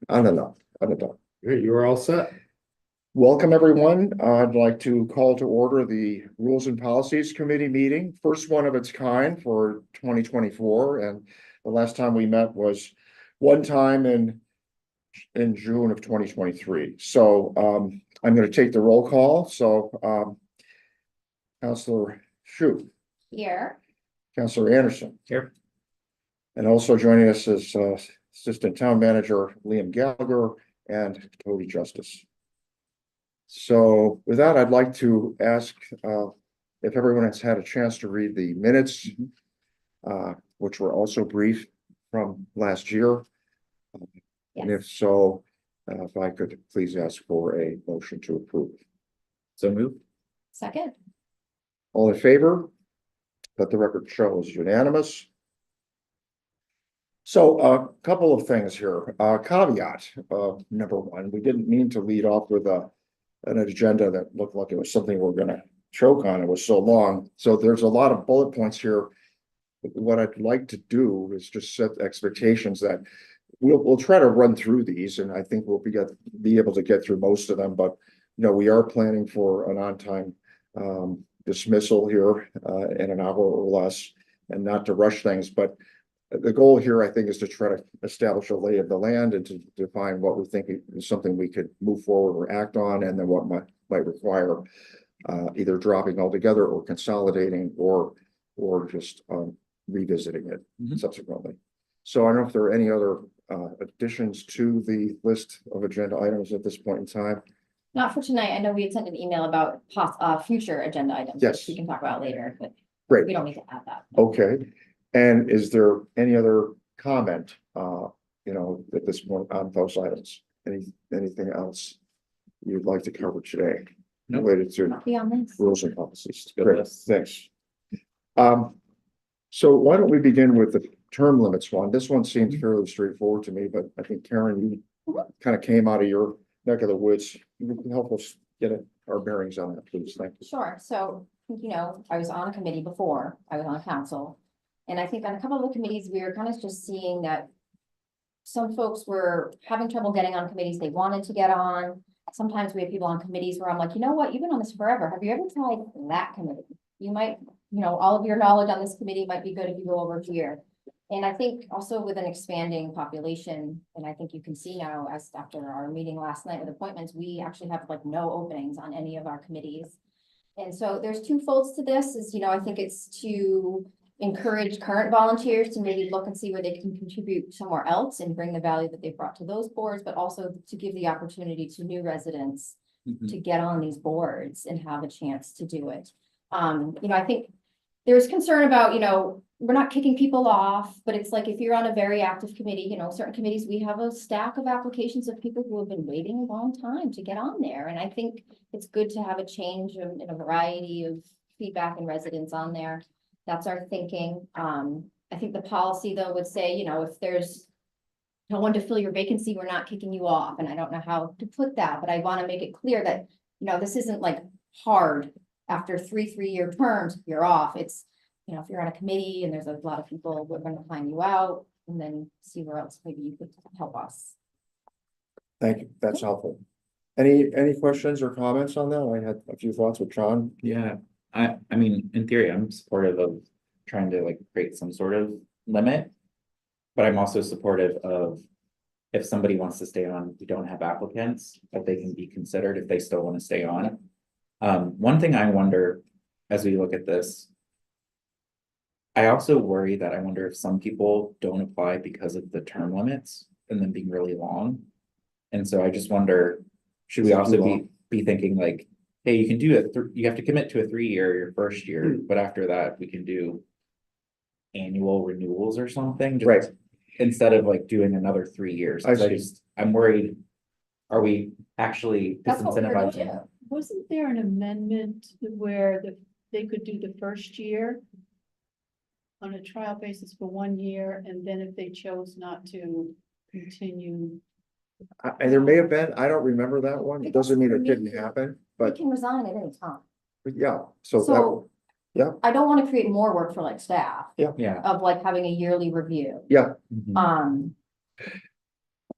On and on, on and on. You're all set. Welcome, everyone. I'd like to call to order the Rules and Policies Committee meeting, first one of its kind for 2024. And the last time we met was one time in June of 2023. So I'm going to take the roll call. So Councilor Shu, Here. Councilor Anderson, Here. and also joining us is Assistant Town Manager Liam Gallagher and Cody Justice. So with that, I'd like to ask if everyone has had a chance to read the minutes, which were also brief from last year. And if so, if I could please ask for a motion to approve. So move. Second. All in favor? Let the record show is unanimous. So a couple of things here. Caveat, number one, we didn't mean to lead off with an agenda that looked like it was something we're going to choke on. It was so long. So there's a lot of bullet points here. What I'd like to do is just set expectations that we'll try to run through these, and I think we'll be able to get through most of them. But we are planning for an on-time dismissal here in an hour or less, and not to rush things. But the goal here, I think, is to try to establish a lay of the land and to define what we think is something we could move forward or act on, and then what might require either dropping altogether or consolidating or just revisiting it subsequently. So I don't know if there are any other additions to the list of agenda items at this point in time. Not for tonight. I know we had sent an email about future agenda items. Yes. Which we can talk about later, but Great. we don't need to add that. Okay. And is there any other comment, at this point on those items? Anything else you'd like to cover today? Nope. Related to Not beyond this. rules and policies? Good Great, list. thanks. So why don't we begin with the term limits one? This one seems fairly straightforward to me, but I think Karen, you kind of came out of your neck of the woods. You can help us get our bearings on that, please. Thank you. Sure. So, I was on a committee before. I was on council. And I think on a couple of the committees, we were kind of just seeing that some folks were having trouble getting on committees they wanted to get on. Sometimes we have people on committees where I'm like, you know what, you've been on this forever. Have you ever tried that committee? You might, all of your knowledge on this committee might be good if you go over here. And I think also with an expanding population, and I think you can see now as after our meeting last night with appointments, we actually have like no openings on any of our committees. And so there's two folds to this is, I think it's to encourage current volunteers to maybe look and see where they can contribute somewhere else and bring the value that they've brought to those boards, but also to give the opportunity to new residents to get on these boards and have a chance to do it. I think there's concern about, we're not kicking people off, but it's like if you're on a very active committee, certain committees, we have a stack of applications of people who have been waiting a long time to get on there. And I think it's good to have a change in a variety of feedback and residents on there. That's our thinking. I think the policy though would say, if there's no one to fill your vacancy, we're not kicking you off. And I don't know how to put that, but I want to make it clear that, this isn't like hard after three-year terms, you're off. It's, if you're on a committee and there's a lot of people, we're going to find you out and then see where else maybe you could help us. Thank you. That's helpful. Any questions or comments on that? I had a few thoughts with John. Yeah, I mean, in theory, I'm supportive of trying to create some sort of limit, but I'm also supportive of if somebody wants to stay on, we don't have applicants, but they can be considered if they still want to stay on. One thing I wonder as we look at this, I also worry that I wonder if some people don't apply because of the term limits and them being really long. And so I just wonder, should we also be thinking like, hey, you can do it, you have to commit to a 3-year your first year, but after that we can do annual renewals or something, just Right. instead of doing another 3 years. I'm worried, are we actually That's what we're gonna do. disincentivizing? Wasn't there an amendment where they could do the first year on a trial basis for 1 year, and then if they chose not to continue? And there may have been, I don't remember that one. It doesn't mean it didn't happen, We but can resign at any time. yeah, so So yeah. I don't want to create more work for staff Yeah. of having a yearly review. yeah, Mhm.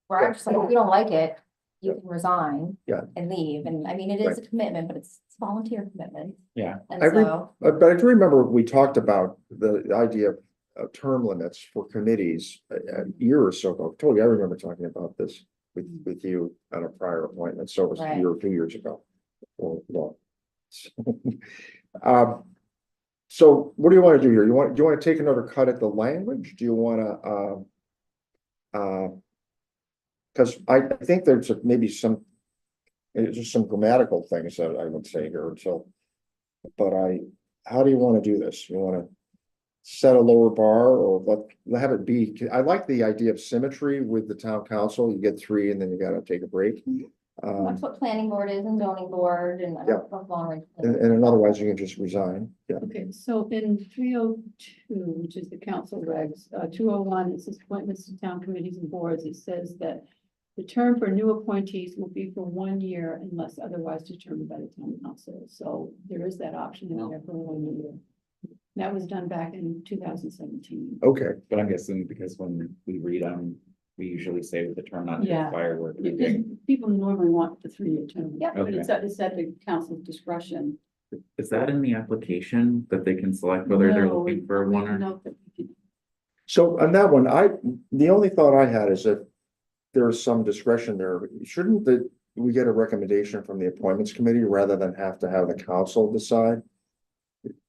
we're just like, if you don't like it, you Yeah. can resign. Yeah. And leave, and I mean, it is a commitment, but it's volunteer commitment, Yeah, and I re- so, But I do remember we talked about the idea of term limits for committees a year or so ago. Totally, I remember talking about this with you on a prior appointment, so it was a Right. year or 2 years ago. Or, well. Um, so what do you want to do here? Do you want to take another cut at the language? Do you want to, because I think there's maybe just some grammatical things that I would say here, so. But how do you want to do this? You want to set a lower bar or have it be, I like the idea of symmetry with the town council. You get 3 and then you gotta take a break. that's what planning board is and zoning board and. Yeah. long range And planning. otherwise you can just resign. Yeah. Okay, so in 302, which is the council regs, 201, it says appointments to town committees and boards. It says that the term for new appointees will be for 1 year unless otherwise determined by the town council. So there is that option in there for 1 year. That was done back in 2017. Okay, but I'm guessing because when we read them, we usually say with the term not to Yeah. expire, we're Because thinking, people normally want the 3-year term. Yep. But it's at the council's discretion. is that in the application that they can select whether they're No, looking for we one or? note that we can- so on that one, the only thought I had is that there's some discretion there. Shouldn't we get a recommendation from the appointments committee rather than have to have the council decide?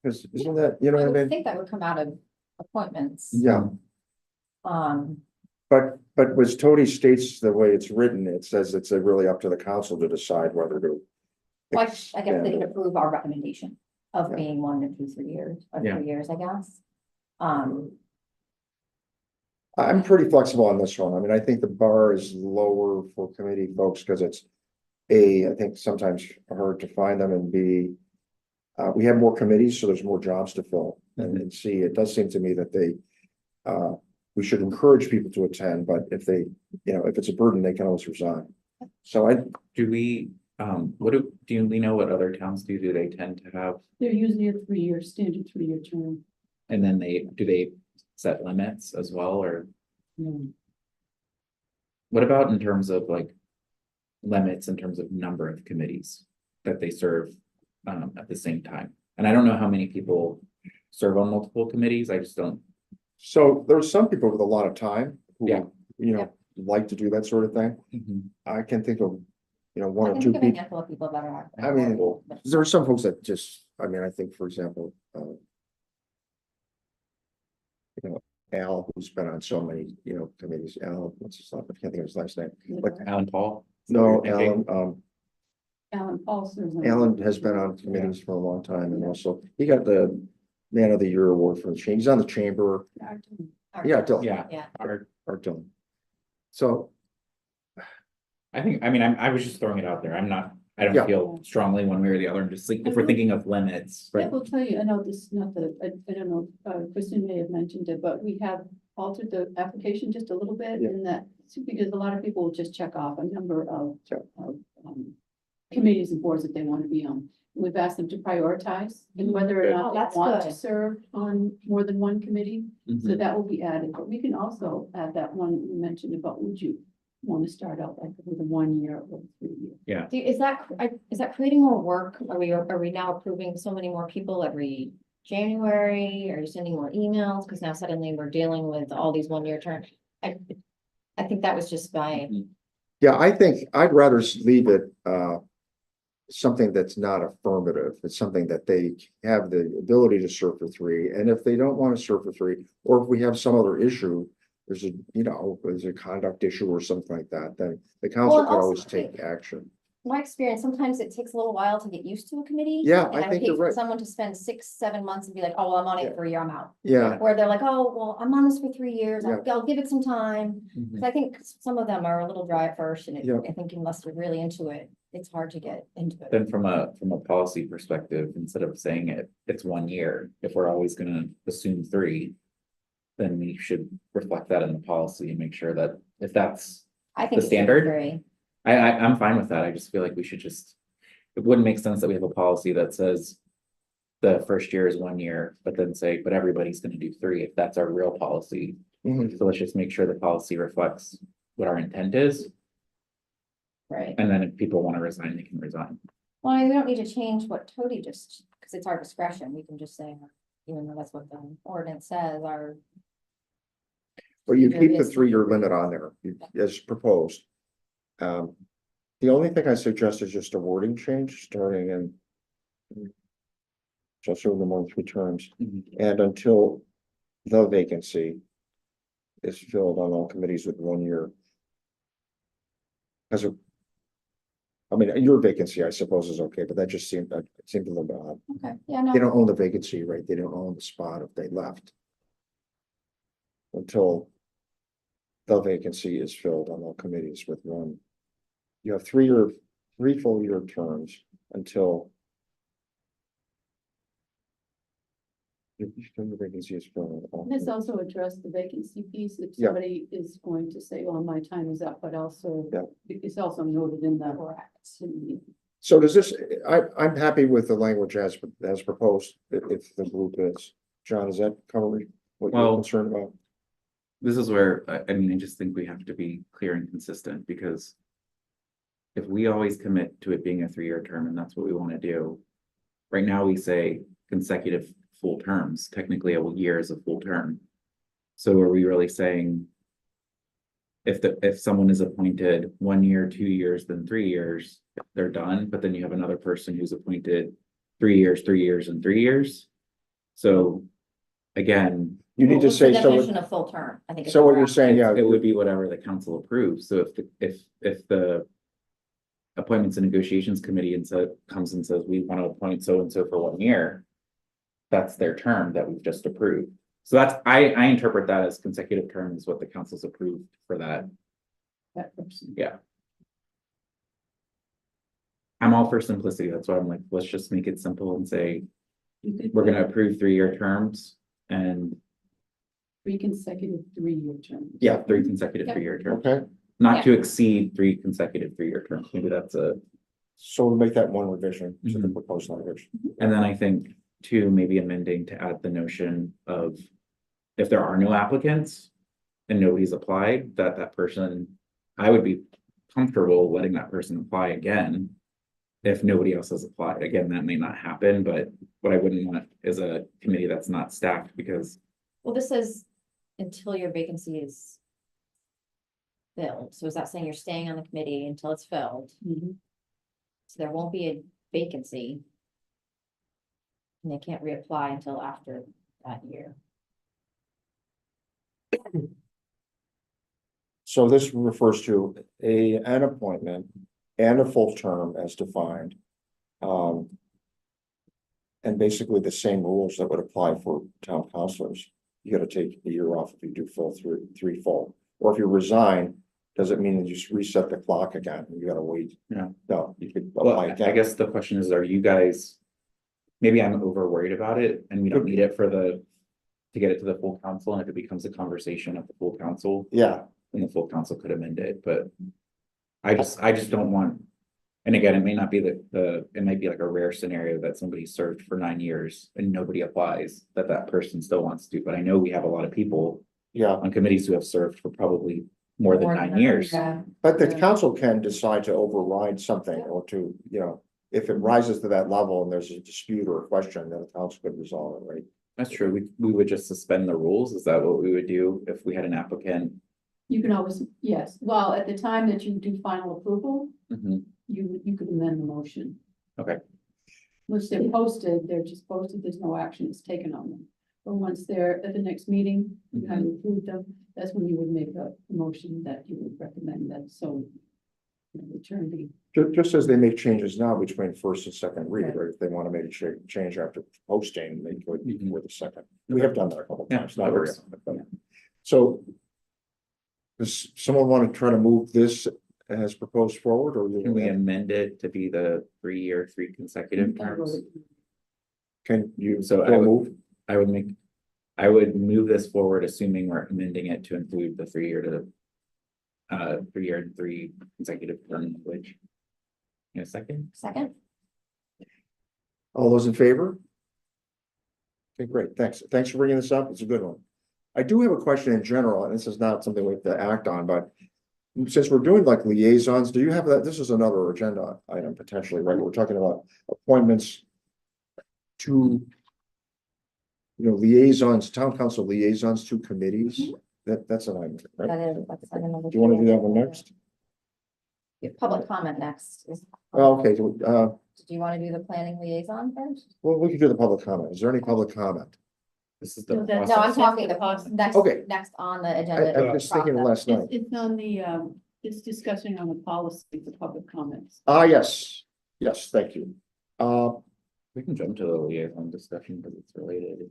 Because isn't that, you know I what I would mean? think that would come out of appointments. Yeah. Um, But with Tony states the way it's written, it says it's really up to the council to decide whether to. well, I guess they expand could it. approve our recommendation of Yeah. being 1 to 2, 3 years, or Yeah. 3 years, I guess. I'm pretty flexible on this one. I mean, I think the bar is lower for committee folks because it's I think sometimes hard to find them, and B, we have more committees, so there's more jobs to fill. And C, it does seem to me that we should encourage people to attend, but if if it's a burden, they can always resign. So Do we, we know what other towns do? Do they tend to have, They're usually a 3-year, standard 3-year term. and then do they set limits as well, or what about in terms of like limits in terms of number of committees that they serve at the same time? And I don't know how many people serve on multiple committees. I just don't. So there's some people with a lot of time who, Yeah. like to do that sort of thing. I can think of, one I or can two think of a people. handful of people that are. I mean, there are some folks that just, I think, for example, Al, who's been on so many, committees, Al, what's his last, I can't think of his last name. But Alan Paul? no, Is that what you're thinking? Alan Paul serves on- Alan has been on committees for a long time, and also he got the Man of the Year award for the change. He's on the chamber. Yeah, Dylan. Yeah. Yeah. Or- Or Dylan. So, I was just throwing it out there. I Yeah. don't feel strongly one way or the other. I'm just like, if we're thinking of limits. I will tell you, I know this is not I don't know, Kristen may have mentioned it, but we have altered the application just a little bit Yeah. in that, because a lot of people will just check off a number of, Sure. committees and boards that they want to be on. We've asked them to prioritize and whether or Good. not Oh, they that's want to good. serve on more than one committee. So Mhm. that will be added, but we can also add that one you mentioned about, would you want to start out like with a 1 year or 3 year? Is that creating more work? Are we now approving so many more people every January? Are you sending more emails? Because now suddenly we're dealing with all these 1-year terms. I think that was just by, yeah, I think I'd rather leave it, something that's not affirmative. It's something that they have the ability to serve for 3. And if they don't want to serve for 3, or if we have some other issue, there's a conduct issue or something like that, then the council Well, could also, always take action. my experience, sometimes it takes a little while to get used to a committee. Yeah, and I would think hate you're for right. Someone to spend 6, 7 months and be like, oh, well, I'm on Yeah. it for a year, I'm out. Yeah, Where they're like, oh, well, I'm on this for 3 years, Yeah. I'll give it some time. Mhm. 'Cause I think some of them are a little dry at first, and Yeah. I think unless you're really into it, it's hard to get into it. Then from a policy perspective, instead of saying it's 1 year, if we're always gonna assume 3. Then we should reflect that in the policy and make sure that if that's, I think the it should be standard? 3. I'm fine with that. I just feel like we should just. It wouldn't make sense that we have a policy that says. The first year is 1 year, but then say, but everybody's gonna do 3 if that's our real policy. Mhm. So let's just make sure the policy reflects what our intent is, Right. and then if people wanna resign, they can resign. Well, we don't need to change what Tony just, because it's our discretion, we can just say, even though that's what the ordinance says, our. Well, you There keep the is. 3-year limit on there as proposed. The only thing I suggest is just a wording change starting in. Just over the more than 3 terms and until the vacancy. Is filled on all committees with 1 year. As a. I mean, your vacancy, I suppose, is okay, but that just seemed, it seemed a little bit odd. Okay, yeah, no. They don't own the vacancy, right? They don't own the spot if they left. Until. The vacancy is filled on all committees with 1. You have 3 full year terms until. The vacancy is filled. on all This committees. also addressed the vacancy piece, if Yeah. somebody is going to say, well, my time is up, but also. Yeah. It's also noted in the. So does this, I'm happy with the language as proposed, if the group is. John, is that cover what you're Well- concerned about? This is where, I mean, I just think we have to be clear and consistent, because if we always commit to it being a 3-year term and that's what we want to do, right now we say consecutive full terms, technically a year is a full term. So are we really saying if someone is appointed 1 year, 2 years, then 3 years, they're done, but then you have another person who's appointed 3 years, 3 years, and 3 years? So again, You need to What's the say, so, definition of full term, I think. is so what we're you're saying, yeah, it would be whatever the council approves. So if the Appointments and Negotiations Committee comes and says, we want to appoint so-and-so for 1 year, that's their term that we've just approved. So that's, I interpret that as consecutive terms, what the council's approved for that. That person. Yeah. I'm all for simplicity. That's why I'm like, let's just make it simple and say, You could we're put gonna approve 3-year terms and 3 consecutive 3-year terms. yeah, 3 consecutive Yep. 3-year terms. okay, Not to exceed 3 consecutive 3-year terms. Maybe that's so we'll make that one revision to the Mhm. proposed language. and then I think two, maybe amending to add the notion of if there are no applicants and nobody's applied, that person, I would be comfortable letting that person apply again. If nobody else has applied, again, that may not happen, but what I wouldn't want is a committee that's not staffed because Well, this says until your vacancy is filled, so is that saying you're staying on the committee until it's filled? Mhm. So there won't be a vacancy. And they can't reapply until after that year. So this refers to an appointment and a full term as defined. And basically the same rules that would apply for town councilors. You gotta take a year off if you do full 3 full, or if you resign, does it mean that you just reset the clock again? You gotta wait? No. No, you could well, apply I again. guess the question is, are you guys? Maybe I'm over worried about it and we don't need it to get it to the full council, and if it becomes a conversation at the full council, Yeah, then the full council could amend it, but. I just don't want, and again, it may not be it might be like a rare scenario that somebody served for 9 years and nobody applies, that person still wants to, but I know we have a lot of people. yeah, On committees who have served for probably more than 9 years. Yeah. but the Yeah. council can decide to override something or to, if it rises to that level and there's a dispute or a question, then the council could resolve it, right? That's true, we would just suspend the rules, is that what we would do if we had an applicant? You can always, yes, well, at the time that you do final approval, Mhm. you could amend the motion. Okay. Once they're posted, they're just posted, there's no action is taken on them. But once they're at the next meeting, you have approved them, that's when you would make a motion that you would recommend that, so. Return the, Just as they make changes now between first and second read, Right. right? If they want to make a change after posting, they could Mhm. before the second. We have done that a couple of Yeah, times. that Not very works. often, but- So. Does someone want to try to move this as proposed forward or? Can we amend it to be the 3-year, 3 consecutive terms? Can you, So I so would- move? I would move this forward, assuming we're amending it to include the 3-year to. 3-year and 3 consecutive term language. In a second, Second, All those in favor? Okay, great. Thanks. Thanks for bringing this up. It's a good one. I do have a question in general, and this is not something we have to act on, but since we're doing like liaisons, do you have that? This is another agenda item potentially, right? We're talking about appointments to, liaisons, town council liaisons to committees. That's an item, right? That's item number Do you want to do that one two. next? Public comment next is, Oh, okay, do you want to do the planning liaison first? well, we can do the public comment. Is there any public comment? This is the. No, that's- No, I'm process. talking the Process. next, Okay. next on the I agenda. was thinking process. last night. It's on the, it's discussing on the policy for public comments. Yes, thank you. We can jump to the liaison discussion because it's related.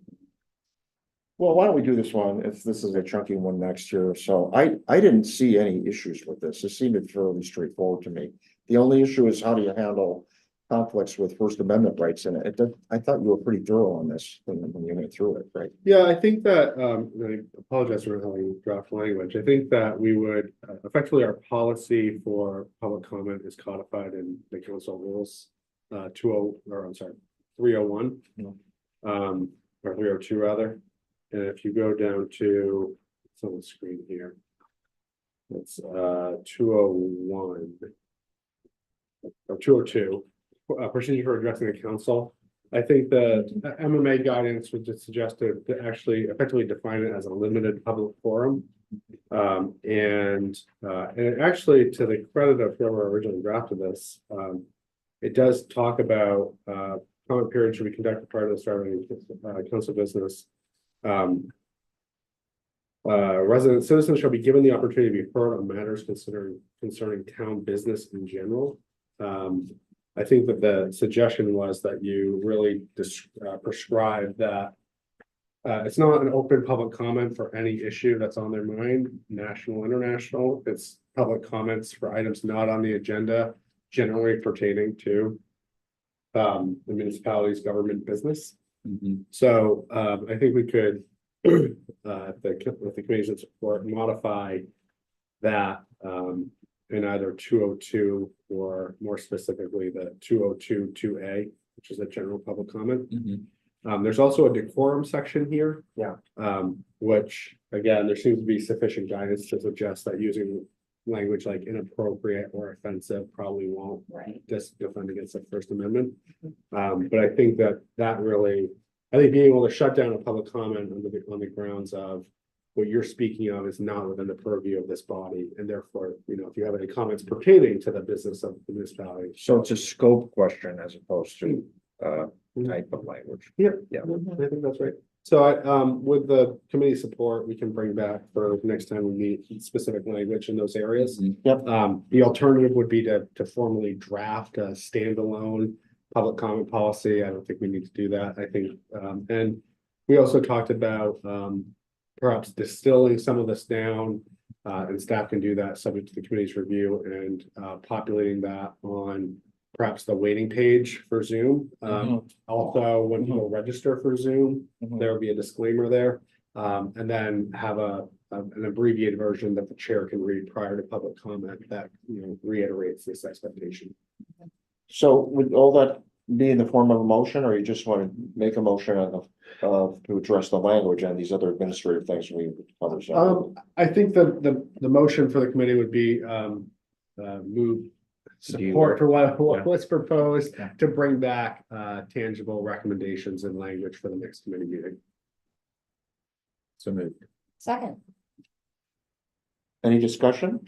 Well, why don't we do this one, if this is a chunky one next year, so I didn't see any issues with this, it seemed fairly straightforward to me. The only issue is how do you handle conflicts with First Amendment rights, and I thought you were pretty thorough on this when you went through it, right? Yeah, I think that, I apologize for having draft language. I think that we would, effectively, our policy for public comment is codified in the council rules. 301. Or 302 rather. And if you go down to, it's on the screen here. It's 201. Or 202, procedure for addressing the council. I think the MMA guidance would just suggest to actually effectively define it as a limited public forum. And actually, to the credit of whoever originally drafted this, it does talk about comment period should be conducted prior to the start of any council business. Resident citizens shall be given the opportunity to be heard on matters concerning town business in general. I think that the suggestion was that you really prescribe that it's not an open public comment for any issue that's on their mind, national, international. It's public comments for items not on the agenda, generally pertaining to the municipality's government business. Mhm. So I think we could, with the committee's support, modify that in either 202 or more specifically the 202-2A, which is a general public comment. Mhm. There's also a decorum section here. Yeah. Which again, there seems to be sufficient guidance to suggest that using language like inappropriate or offensive probably won't Right. defend against the First Amendment. But I think that really, I think being able to shut down a public comment on the grounds of what you're speaking of is not within the purview of this body, and therefore, if you have any comments pertaining to the business of the municipality. So it's a scope question as opposed to type of language. Yeah, Yeah. I think that's right. So with the committee support, we can bring back for next time we meet specific language in those areas. Mhm. The alternative would be to formally draft a standalone public comment policy. I don't think we need to do that. I think, and we also talked about perhaps distilling some of this down, and staff can do that subject to the committee's review, and populating that on perhaps the waiting page for Zoom. Also, when people register for Zoom, there will be a disclaimer there. And then have an abbreviated version that the chair can read prior to public comment that, reiterates this expectation. So would all that be in the form of a motion, or you just want to make a motion to address the language and these other administrative things we covered? I think the motion for the committee would be move support for what's proposed Yeah. to bring back tangible recommendations and language for the next committee meeting. So moved. Second, Any discussion?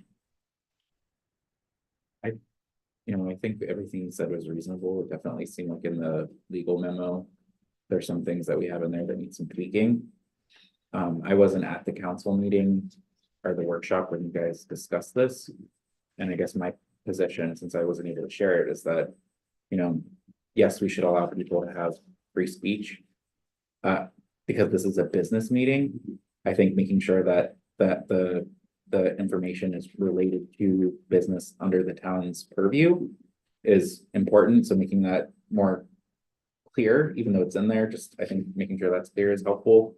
I think everything you said was reasonable. It definitely seemed like in the legal memo, there's some things that we have in there that need some tweaking. I wasn't at the council meeting or the workshop when you guys discussed this. And I guess my position, since I wasn't able to share it, is that, yes, we should allow people to have free speech. Because this is a business meeting, I think making sure that the information is related to business under the town's purview is important. So making that more clear, even though it's in there, just I think making sure that's clear is helpful.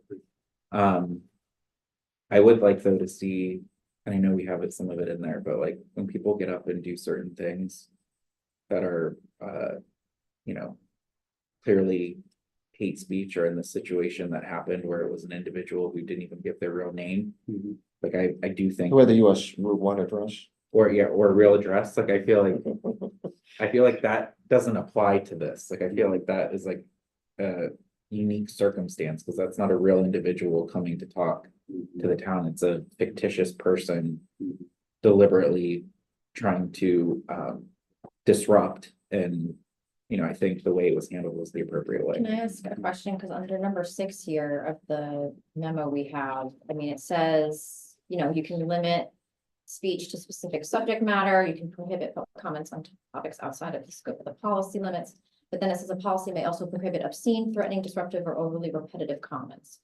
I would like though to see, and I know we have some of it in there, but like when people get up and do certain things that are, clearly hate speech or in the situation that happened where it was an individual who didn't even give their real name. Mhm. Like, I do think, The way the US Route 1 address. or yeah, or real address, like, I feel like that doesn't apply to this. Like, I feel like that is like a unique circumstance, because that's not a real individual coming to talk to the town. It's a fictitious person deliberately trying to disrupt, and I think the way it was handled was the appropriate way. Can I ask a question? Because under number 6 here of the memo we have, I mean, it says, you can limit speech to specific subject matter, you can prohibit public comments on topics outside of the scope of the policy limits. But then it says a policy may also prohibit obscene, threatening, disruptive, or overly repetitive comments.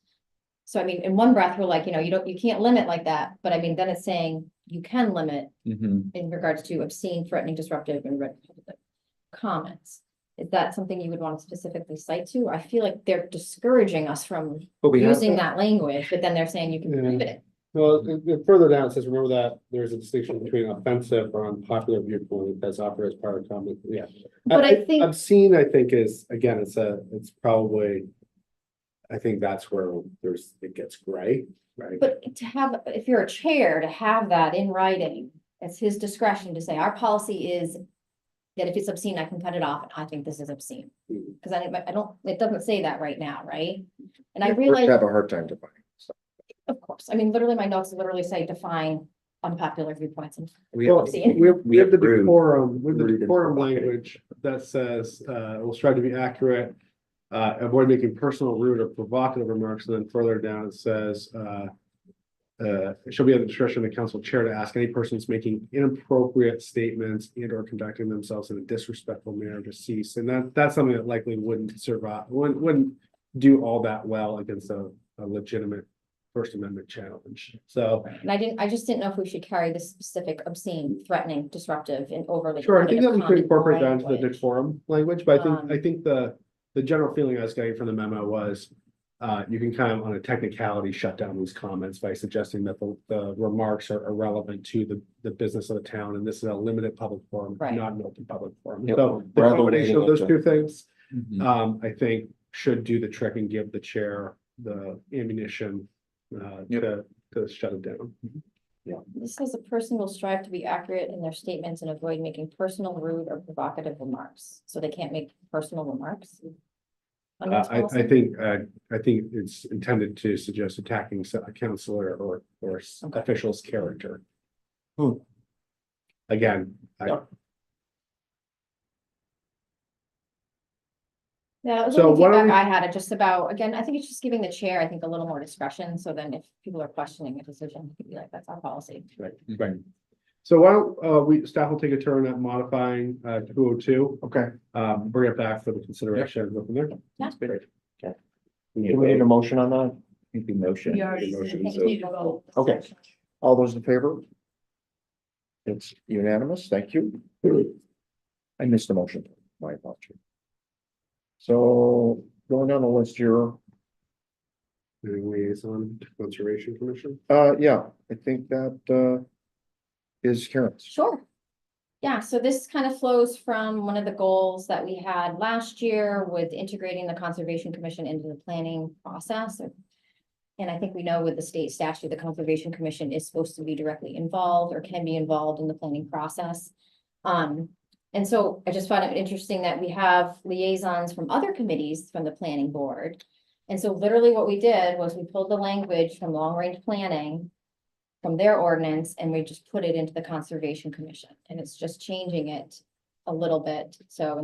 So I mean, in one breath, we're like, you can't limit like that, but I mean, then it's saying you can limit Mhm. in regards to obscene, threatening, disruptive, and repetitive comments. Is that something you would want to specifically cite to? I feel like they're discouraging us from But we have using that language, but then they're saying you can Yeah. prohibit it. Well, further down, it says, remember that there's a distinction between offensive or unpopular viewpoint that's offered as part of comment, yeah. But I think- Obscene, I think is, again, it's probably. I think that's where it gets gray, right? But to have, if you're a chair, to have that in writing, it's his discretion to say, our policy is that if it's obscene, I can cut it off, and I think this is obscene. Mhm. Because I don't, it doesn't say that right now, right? And I We're realize, gonna have a hard time defining. of course, I mean, literally, my notes literally say define unpopular viewpoints and We Well, obscene. we have the approve. decorum, we have the Rude and decorum provocative. language that says, will strive to be accurate. Avoid making personal, rude, or provocative remarks, and then further down it says, it shall be at the discretion of the council chair to ask any persons making inappropriate statements and or conducting themselves in a disrespectful manner to cease. And that's something that likely wouldn't survive, wouldn't do all that well against a legitimate First Amendment challenge. So, And I just didn't know if we should carry this specific obscene, threatening, disruptive, and overly. sure, I think that we could repetitive incorporate that into the language. decorum language, but Um, I think the general feeling I was getting from the memo was you can kind of on a technicality shut down these comments by suggesting that the remarks are irrelevant to the business of the town, and this is a limited public forum, Right. not an open public forum. Yep. So the Rather combination of leaning those into- two things, Mhm. I think should do the trick and give the chair the ammunition to shut it down. This says a person will strive to be accurate in their statements and avoid making personal, rude, or provocative remarks. So they can't make personal remarks. on this I policy? think it's intended to suggest attacking a counselor or Okay. official's character. Hmm. Again, Yeah, it was So only why don't feedback we- I had, just about, again, I think it's just giving the chair, I think, a little more discretion, so then if people are questioning a decision, it could be like, that's our policy. right. So why don't staff will take a turn at modifying 202, Okay, bring it back for the consideration, and go from there. That's great. Okay. do we need a motion on that? I think the motion. We already The motion, I think so- we need to vote. Okay. All those in favor? It's unanimous, thank you. I missed the motion, my apologies. So going down the list here, The liaison to Conservation Commission. yeah, I think that is Karen's. Sure. Yeah, so this kind of flows from one of the goals that we had last year with integrating the Conservation Commission into the planning process. And I think we know with the state statute, the Conservation Commission is supposed to be directly involved or can be involved in the planning process. And so I just found it interesting that we have liaisons from other committees from the planning board. And so literally what we did was we pulled the language from long range planning from their ordinance, and we just put it into the Conservation Commission, and it's just changing it a little bit. So,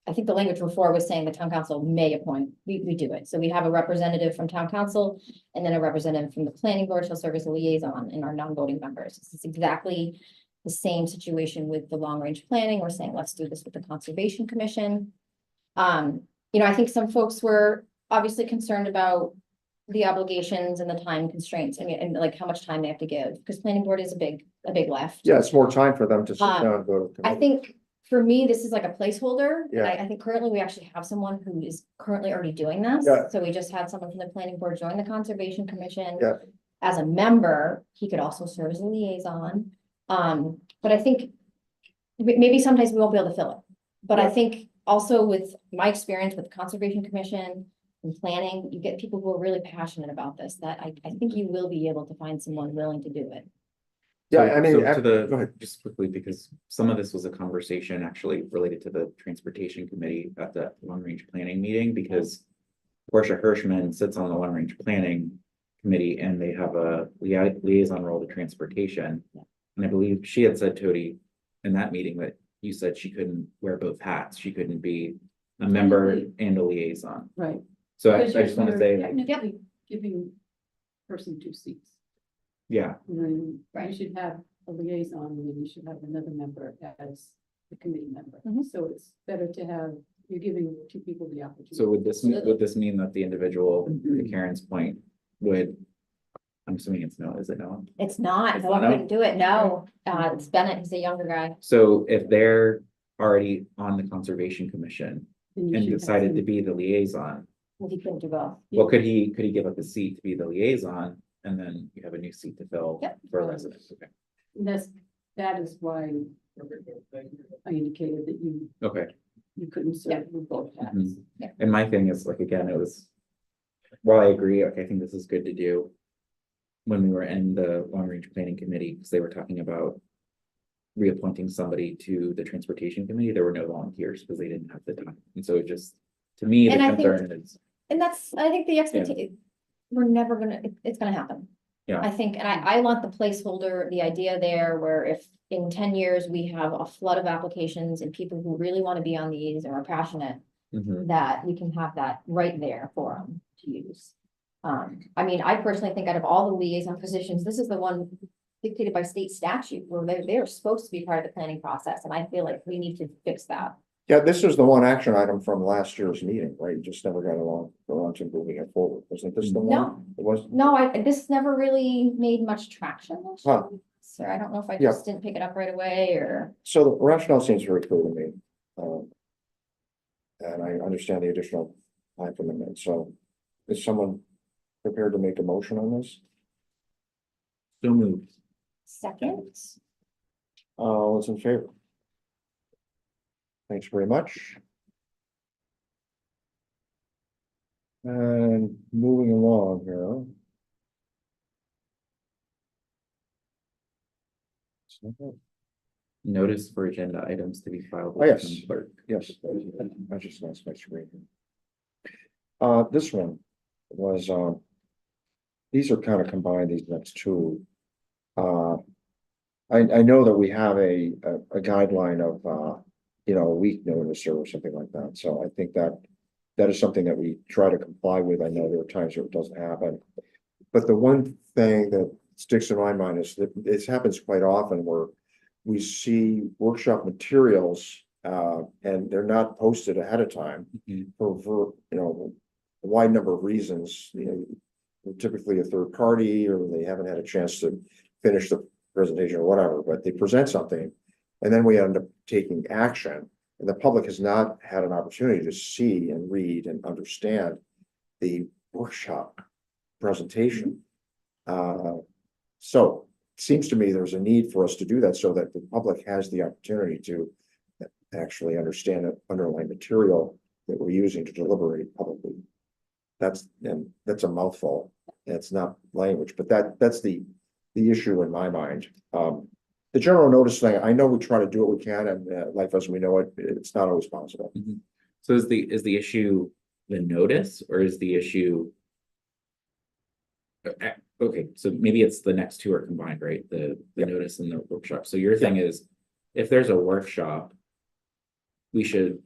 I think the language before was saying the town council may appoint, we do it. So we have a representative from town council and then a representative from the planning board shall serve as a liaison in our non-voting members. This is exactly the same situation with the long-range planning. We're saying, let's do this with the Conservation Commission. I think some folks were obviously concerned about the obligations and the time constraints. I mean, and like how much time they have to give, because planning board is a big lift. Yeah, it's more time for them to sit down and go to. I think for me, this is like a placeholder. Yeah. I think currently we actually have someone who is currently already doing this. Yeah. So we just had someone from the planning board join the Conservation Commission. Yeah. As a member, he could also serve as a liaison. But I think maybe sometimes we won't be able to fill it. But I Yeah. think also with my experience with the Conservation Commission and planning, you get people who are really passionate about this, that I think you will be able to find someone willing to do it. Yeah, So- I mean, so I- to go the, ahead. just quickly, because some of this was a conversation actually related to the Transportation Committee at the Long Range Planning meeting, because Portia Hirschman sits on the Long Range Planning Committee, and they have a liaison role to transportation. And I believe she had said, Tody, in that meeting, that you said she couldn't wear both hats, she couldn't be a member and a liaison. Right. So I Because just want to you're say, like, technically giving person 2 seats. yeah, And then you should have a liaison, and then you should have another member as the committee member. Mhm. So it's better to have, you're giving 2 people the opportunity. so would this mean that the individual, to Karen's point, would, I'm assuming it's no, is it no? It's not, It's no, I not? couldn't do it, no, it's Bennett, he's a younger guy. So if they're already on the Conservation Commission Then you and should have decided to some- be the liaison, Well, he couldn't do both. well, could he give up his seat to be the liaison? And then you have a new seat to fill Yep. for a resident, okay, That is why I indicated that okay. you couldn't serve with both hats. Mhm. Yeah. And my thing is, like, again, it was, while I agree, like, I think this is good to do. When we were in the Long Range Planning Committee, because they were talking about reappointing somebody to the Transportation Committee, there were no volunteers because they didn't have the time. And so it just, to me, the And I think- concern is, And that's, I think the expectation, we're never gonna, it's gonna happen. Yeah. I think, and I want the placeholder, the idea there where if in 10 years we have a flood of applications and people who really want to be on these or are passionate, Mhm. that we can have that right there for them to use. I mean, I personally think out of all the liaison positions, this is the one dictated by state statute where they're supposed to be part of the planning process, and I feel like we need to fix that. Yeah, this was the one action item from last year's meeting, right? You just never got around to moving it forward. Wasn't this the one? No. It was, No, this never really made much traction this year. Huh. So I don't know if I Yeah. just didn't pick it up right away or. so the rationale seems very clear to me. And I understand the additional time commitment, so is someone prepared to make a motion on this? So moved. Second, All those in favor? Thanks very much. And moving along here. Notice for agenda items to be filed. Oh, with yes. the clerk. Yes, I just lost my screen. This one was, these are kind of combined, these next two. I know that we have a guideline of, a week notice or something like that, so I think that that is something that we try to comply with. I know there are times where it doesn't happen. But the one thing that sticks in my mind is that this happens quite often where we see workshop materials, and they're not posted ahead of time Mhm. for, a wide number of reasons, typically a third party, or they haven't had a chance to finish the presentation or whatever, but they present something. And then we end up taking action, and the public has not had an opportunity to see and read and understand the workshop presentation. So it seems to me there's a need for us to do that so that the public has the opportunity to actually understand the underlying material that we're using to deliberate publicly. That's a mouthful. It's not language, but that's the issue in my mind. The general notice thing, I know we try to do what we can, and life as we know it, it's not always possible. So is the issue the notice, or is the issue? Okay, so maybe it's the next two are combined, right? The Yeah. notice and the workshop. So your thing is, if there's a workshop, we should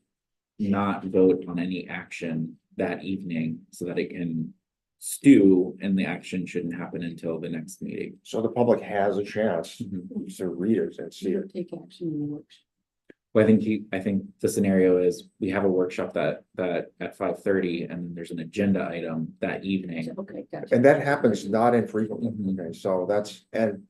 not vote on any action that evening so that it can stew, and the action shouldn't happen until the next meeting. So the public has a chance Mhm. to read it and see You it. don't take action in the workshop. Well, I think the scenario is we have a workshop that at 5:30, and then there's an agenda item that evening. Okay, gotcha. And that happens not infrequently, Mhm. okay, so that's, and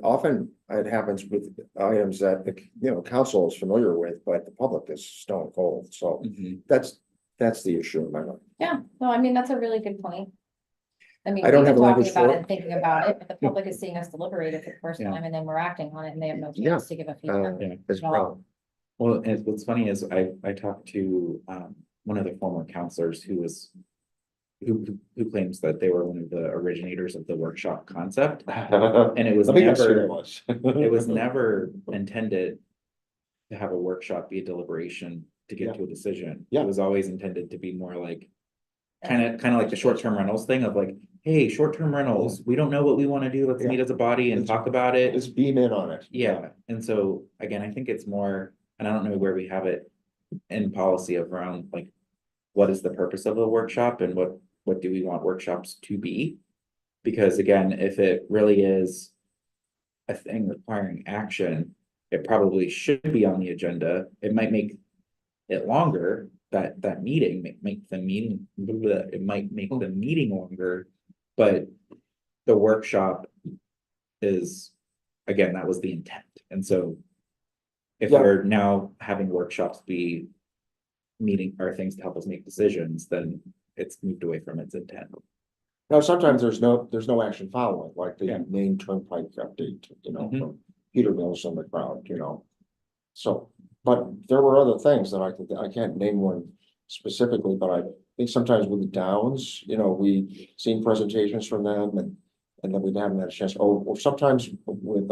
often it happens with items that the council is familiar with, but the public is stone cold, so Mhm. that's the issue in my mind. yeah, no, I mean, that's a really good point. I mean, I don't we've have been the talking language about for it it. and thinking about it, but the public is seeing us deliberate it for the first Yeah. time, and then we're acting on it, and they have no Yeah. chance to give a feedback. Yeah. It's a problem. Well, and what's funny is I talked to, one of the former counselors who was. Who claims that they were one of the originators of the workshop concept, and it was Let me guess who never, it was. it was never intended. To have a workshop be a deliberation to get to a decision. Yeah. It was always intended to be more like. Kind of like the short-term rentals thing of like, hey, short-term rentals, we don't know what we want to do, let's Yeah. meet as a body and talk about it. Just beam in on it. Yeah, and so again, I think it's more, and I don't know where we have it in policy of around like. What is the purpose of a workshop and what do we want workshops to be? Because again, if it really is. A thing requiring action, it probably should be on the agenda. It might make. It longer, that meeting, make the meeting, it might make the meeting longer, but. The workshop. Is, again, that was the intent, and so. If Yeah. we're now having workshops be. Meeting or things to help us make decisions, then it's moved away from its intent. Now, sometimes there's no action following, like Yeah. the main turnpike update, Mhm. from Peter Mills and the crowd, So, but there were other things that I can't name one specifically, but I think sometimes with the Downs, we seen presentations from them and then we haven't had a chance, or sometimes with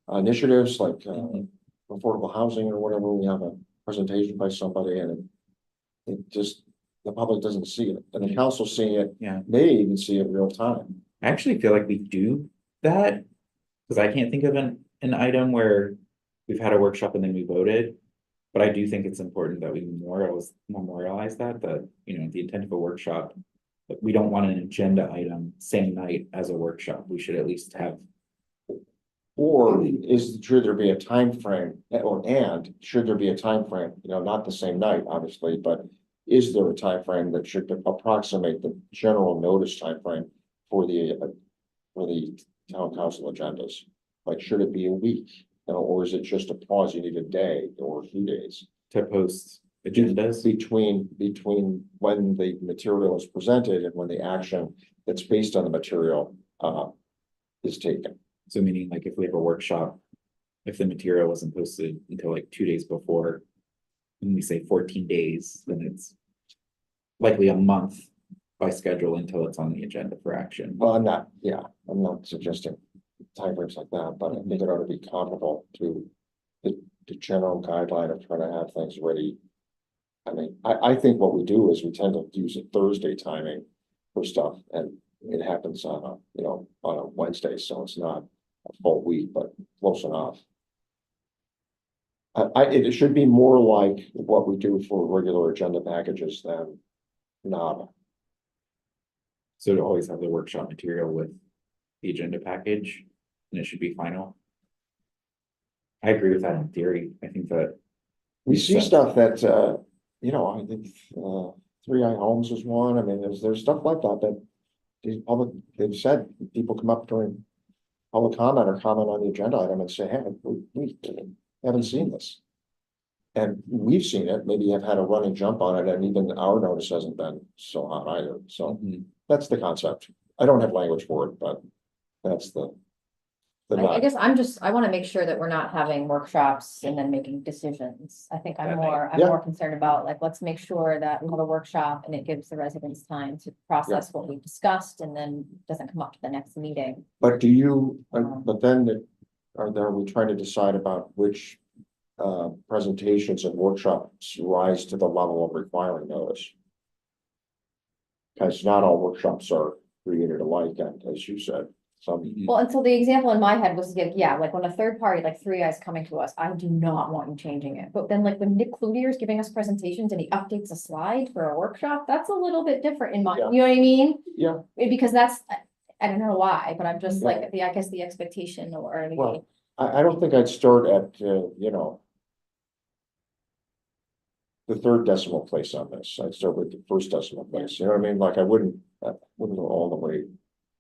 initiatives like Mhm. affordable housing or whatever, we have a presentation by somebody and it just, the public doesn't see it, and the council seeing it, Yeah. may even see it real time. I actually feel like we do that. Cause I can't think of an item where we've had a workshop and then we voted. But I do think it's important that we memorialize that, the intent of a workshop. That we don't want an agenda item same night as a workshop. We should at least have, Or should there be a time frame, should there be a time frame? Not the same night, obviously, but is there a time frame that should approximate the general notice time frame for the town council agendas? Like, should it be a week, or is it just a pause, you need a day or a few days? to post agendas. Between when the material is presented and when the action that's based on the material is taken. So meaning like if we have a workshop, if the material wasn't posted until like 2 days before. When we say 14 days, then it's. Likely a month by schedule until it's on the agenda for action. Well, I'm not suggesting timeframes like that, but I think it ought to be comparable to the general guideline of trying to have things ready. I mean, I think what we do is we tend to use a Thursday timing for stuff, and it happens on a Wednesday, so it's not a full week, but close enough. It should be more like what we do for regular agenda packages than not. So to always have the workshop material with the agenda package, and it should be final. I agree with that in theory. I think that. We see sense. stuff that, I think, 3i Homes is one. I mean, there's stuff like that they've said, people come up during public comment or comment on the agenda item and say, hey, we haven't seen this. And we've seen it, maybe have had a run and jump on it, and even our notice hasn't been so hot either. So Mhm. that's the concept. I don't have language for it, but that's the. I guess I wanna make sure that we're not having workshops and then making decisions. I think That I'm might- Yeah. more concerned about, like, let's make sure that we have a workshop and it gives the residents time to process what we discussed and then doesn't come up to the next meeting. But but then are we trying to decide about which presentations and workshops rise to the level of requiring notice? Because not all workshops are created alike, and as you said, some. Well, and so the example in my head was, like when a third party, like 3i's coming to us, I do not want you changing it. But then like when Nick Cloutier is giving us presentations and he updates a slide for a workshop, that's a little bit different in my, Yeah. you know what I mean? Yeah. Because I don't know why, but I'm just like, I guess the expectation or. Well, I don't think I'd start at, the third decimal place on this. I'd start with the first decimal place, you know what I mean? Like, I wouldn't go all the way,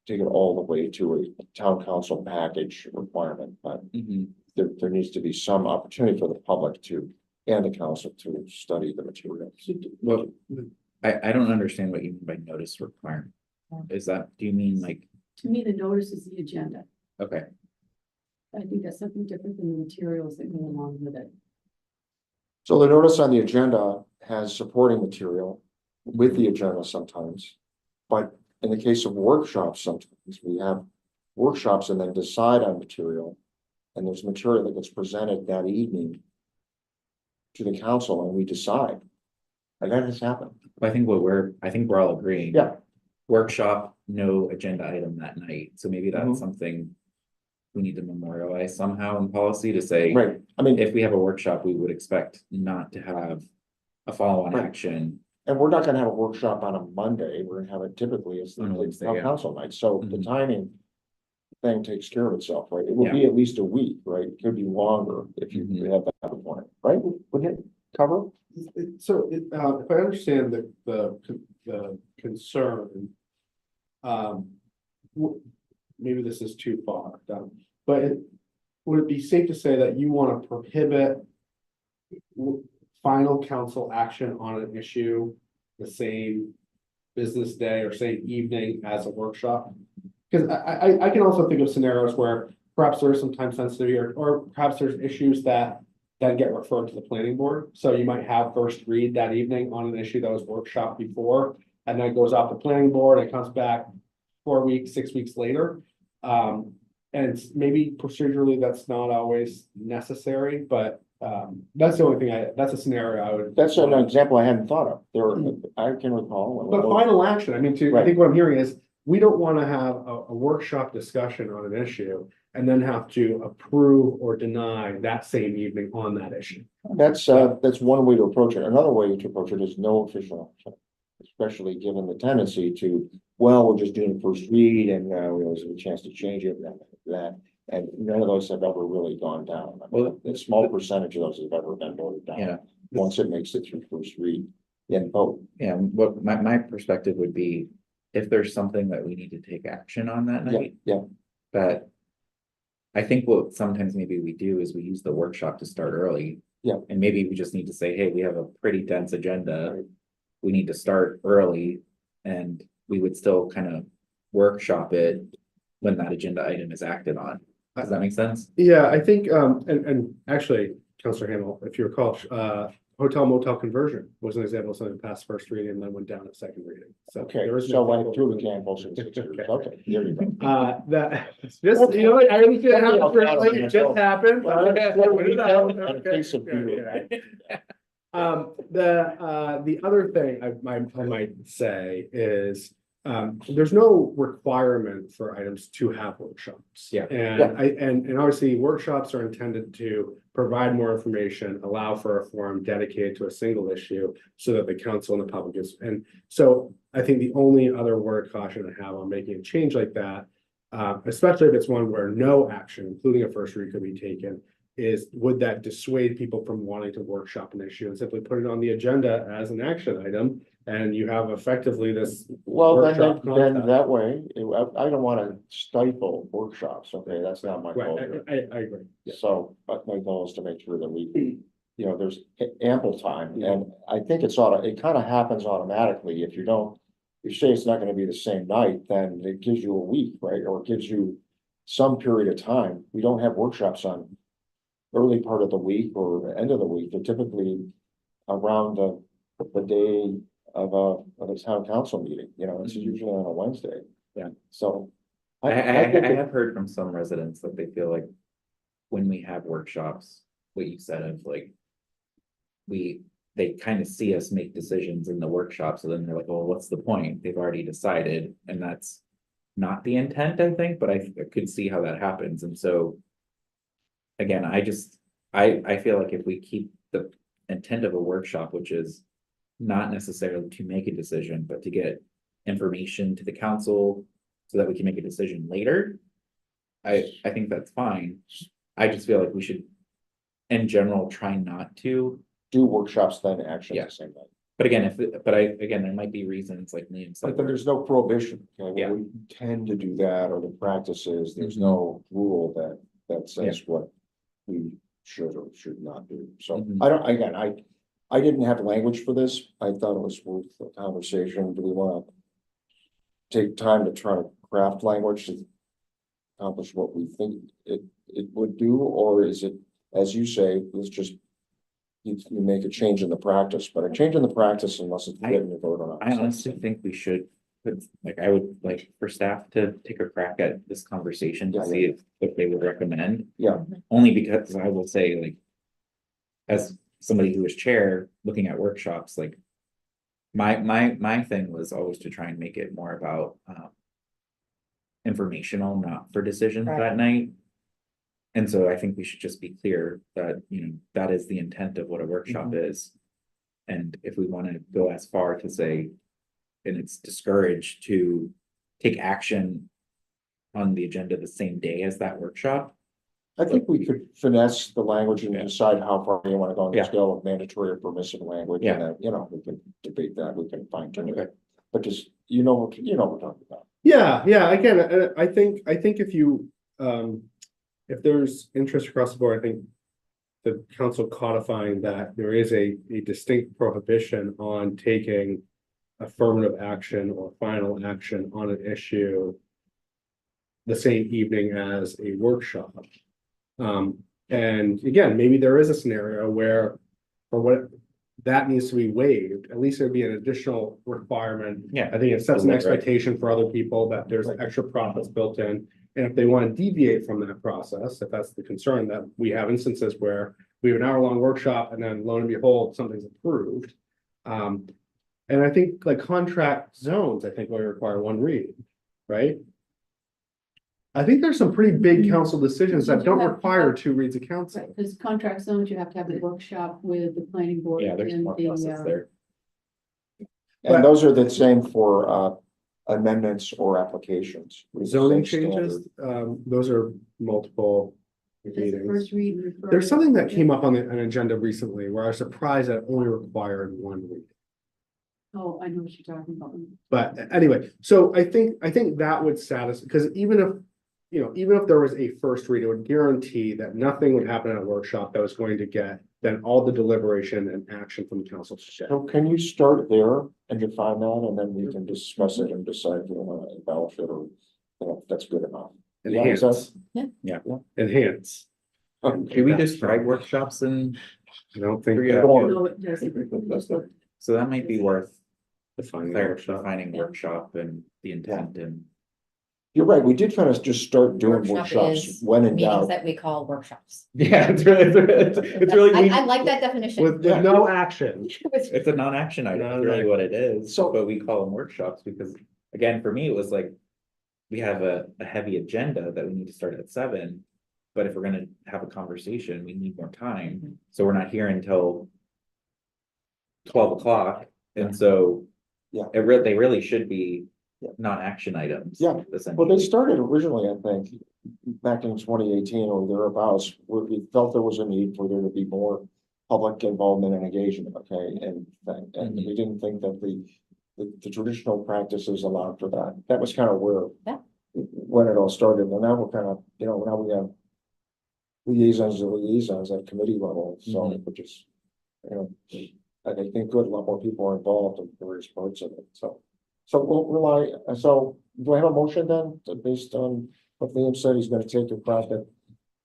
take it all the way to a town council package requirement, but Mhm. there needs to be some opportunity for the public and the council to study the material. Well, I don't understand what you mean by notice requirement. Do you mean like, To me, the notice is the agenda. okay, I think that's something different than the materials that go along with it. So the notice on the agenda has supporting material with the agenda sometimes. But in the case of workshops, sometimes we have workshops and then decide on material. And there's material that gets presented that evening to the council and we decide. And that has happened. I think I think we're all agreeing. Yeah. Workshop, no agenda item that night, so maybe Mhm. that's something. We need to memorialize somehow in policy to say. Right, I mean, If we have a workshop, we would expect not to have a follow-on Right. action. and we're not gonna have a workshop on a Monday, we're gonna have it typically as On a the Wednesday, town yeah. council night, so the Mhm. timing. Thing takes care of itself, right? It will be at least a week, right? It could be longer if you Mhm. have that point, right? Wouldn't it cover? If I understand the concern. Maybe this is too far down, but would it be safe to say that you want to prohibit? Final council action on an issue the same business day or same evening as a workshop? Because I can also think of scenarios where perhaps there is some time sensitivity or perhaps there's issues that get referred to the planning board. So you might have first read that evening on an issue that was workshopped before, and then it goes off the planning board, and it comes back 4 weeks, 6 weeks later. And maybe procedurally, that's not always necessary, but that's the only thing that's a scenario I would. That's an example I hadn't thought of. I can recall. But final action, I mean, I Right. think what I'm hearing is, we don't wanna have a workshop discussion on an issue. And then have to approve or deny that same evening on that issue. That's one way to approach it. Another way to approach it is no official action. Especially given the tendency to, well, we're just doing first read and we always have a chance to change it and that. And none of those have ever really gone down. I mean, a small percentage of those have ever been voted down. Yeah. Once it makes it through first read, then vote. Yeah, what my perspective would be, if there's something that we need to take action on that Yeah, night. yeah. But. I think what sometimes maybe we do is we use the workshop to start early. Yeah. And maybe we just need to say, hey, we have a pretty dense agenda. We need to start early and we would still kind of workshop it when that agenda item is acted on. Does that make sense? Yeah, I think, and actually, Counselor Hamel, if you recall, hotel motel conversion was an example of something that passed first reading and then went down at second reading. So Okay, there is an so like example. two examples in 6 years. Okay, there you go. That, just, you know, I really feel it just happened. In case of beer. The other thing I might say is, there's no requirement for items to have workshops. Yeah. And obviously workshops are intended to provide more information, allow for a forum dedicated to a single issue so that the council and the public is, and so I think the only other word of caution I have on making a change like that, especially if it's one where no action, including a first read, could be taken, is would that dissuade people from wanting to workshop an issue and simply put it on the agenda as an action item? And you have effectively this. Well, workshop then concept. that way, I don't wanna stifle workshops, okay, that's not my goal Right, here. I agree. Yeah. So, but my goal is to make sure that we, you know, there's ample time, and I think it kind of happens automatically if you don't. If you say it's not gonna be the same night, then it gives you a week, right, or it gives you some period of time. We don't have workshops on early part of the week or the end of the week, they're typically around the day of a town council meeting, you know, it's usually on a Wednesday. Yeah. So. I think it- have heard from some residents that they feel like when we have workshops, what you said of like. They kind of see us make decisions in the workshop, so then they're like, well, what's the point? They've already decided, and that's. Not the intent, I think, but I could see how that happens, and so. Again, I feel like if we keep the intent of a workshop, which is. Not necessarily to make a decision, but to get information to the council so that we can make a decision later. I think that's fine. I just feel like we should, in general, try not to. Do workshops then action Yeah. the same night. But again, again, there might be reasons like Liam said. But then there's no prohibition, okay, Yeah. we tend to do that, or the practices, there's no rule that says what. We should or should not do, so Mhm. I don't, again, I didn't have language for this, I thought it was worth a conversation, do we wanna? Take time to try to craft language to. Accomplish what we think it would do, or is it, as you say, let's just. you make a change in the practice, but a change in the practice unless it's written and voted on. I honestly think we should, I would like for staff to take a crack at this conversation to Yeah, see if they would recommend. Yeah. Only because I will say, like, as somebody who was chair, looking at workshops, like. My thing was always to try and make it more about, informational, not for decisions Right. that night. And so I think we should just be clear that, that is the intent of what a workshop is. And if we want to go as far to say, and it's discouraged to take action on the agenda the same day as that workshop. I think we could finesse the language and Yeah. decide how far you wanna go on the Yeah. scale of mandatory or permissive language, Yeah. and then, we can debate that, we can fine tune Okay. it. But just, what we're talking about. Yeah, again, I think if you, if there's interest across the board, I think. The council codifying that there is a distinct prohibition on taking affirmative action or final action on an issue. The same evening as a workshop. And again, maybe there is a scenario where, for what, that needs to be waived, at least there'd be an additional requirement. Yeah. I think it sets an Right. expectation for other people that there's an extra process built in. And if they want to deviate from that process, if that's the concern, that we have instances where we have an hour-long workshop and then lo and behold, something's approved. And I think like contract zones, I think will require one read, right? I think there's some pretty big council decisions that don't require two reads of council. Right, because contract zones, you have to have a workshop with the planning board. Yeah, there's and more the, process there. But- And those are the same for amendments or applications. Zoning Same changes, standard. those are multiple Does the meetings. first read refer? There's something that came up on an agenda recently where I was surprised that it only required one read. Oh, I know what you're talking about. But anyway, so I think that would satisfy, because even if there was a first read, it would guarantee that nothing would happen at a workshop that was going to get then all the deliberation and action from the council. So can you start there and define that, and then we can discuss it and decide if we wanna embellish it or, if that's good enough. Yeah, is Enhance. Yeah. Enhance. Should we describe workshops and, I don't think Three that or- No, it doesn't. so that might be worth defining the workshop. clarifying workshop and the intent and. You're right, we did kind of just start doing Workshop workshops is when in Meetings doubt. that we call workshops. Yeah, it's really, I like that definition. With no action. it's a non-action item, it's really what it is, So- but we call them workshops because, again, for me, it was like. We have a heavy agenda that we need to start at 7, but if we're gonna have a conversation, we need more time, so we're not here until. 12 o'clock, and so. Yeah. They really should be Yeah. non-action items. Yeah. Well, they essentially. started originally, I think, back in 2018 or thereabouts, where we felt there was a need for there to be more public involvement and engagement, okay, and we didn't think that the traditional practices allowed for that. That was kind of where Yeah. when it all started, and now we're kind of, now we have liaisons at committee level, so, Mhm. which is, I think good, a lot more people are involved in various parts of it, so. So we'll rely, so do I have a motion then, based on what Liam said, he's gonna take a crack at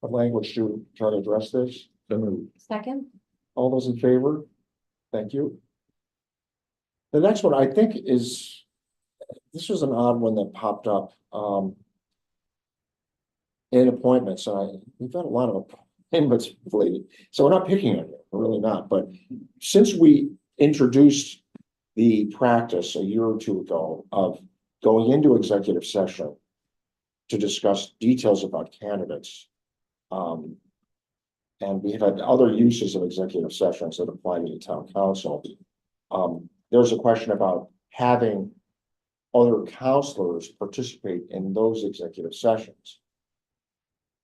the language to try to address this? So moved. Second, All those in favor? Thank you. The next one I think is, this was an odd one that popped up, in appointments, we've had a lot of appointments lately, so we're not picking on it, we're really not, but since we introduced the practice a year or two ago of going into executive session to discuss details about candidates, and we have had other uses of executive sessions that apply to the town council. There's a question about having other counselors participate in those executive sessions.